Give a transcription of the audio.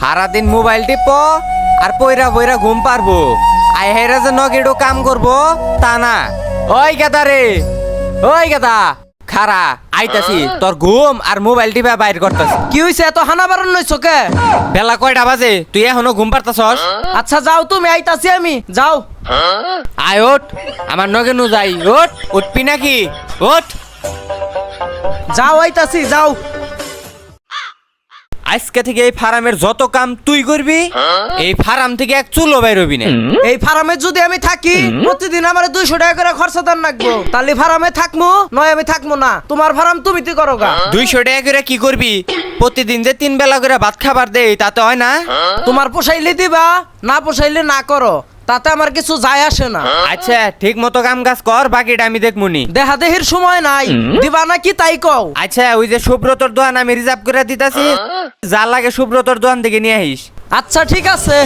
সারাদিন মোবাইল টিপো আর পয়রা পয়রা ঘুম পারবো। আই হেরা যে নগেডো কাম করবো তা না। ওই গেদা রে, ওই গেদা খারা আইতাছি, তোর ঘুম আর মোবাইল টিপা বাইর করতেছি। কি হইছে এত হানা বারণ নইছো কে? বেলা কয়টা বাজে তুই এখনো ঘুম পারতাছস? আচ্ছা যাও তুমি, আইতাছি আমি, যাও। আয় ওঠ, আমার নগে নু যাই। ওঠ, উঠবি নাকি? ওঠ। যাও আইতাছি, যাও। আজকে থেকে এই ফার্মের যত কাম তুই করবি, এই ফার্ম থেকে এক চুলো বাইর হবি না। এই ফার্মে যদি আমি থাকি প্রতিদিন আমার 200 টাকা করে খরচা দান লাগবো, তাহলে ফার্মে থাকবো নয় আমি থাকবো না। তোমার ফার্ম তুমি তো করো গা। 200 টাকা করে কি করবি? প্রতিদিন যে 3 বেলা করে ভাত খাবার দেই তাতে হয় না? তোমার পোষাইলে দিবা, না পোষাইলে না করো, তাতে আমার কিছু যায় আসে না। আচ্ছা ঠিক মতো কাম কাজ কর, বাকিটা আমি দেখমুনি। দেখা দেহির সময় নাই, দিবা নাকি তাই কও। আচ্ছা ওই যে সুব্রতর দোকান আমি রিজার্ভ করে দিতাছি, যা লাগে সুব্রতর দোকান থেকে নিয়ে আহিস। আচ্ছা ঠিক আছে।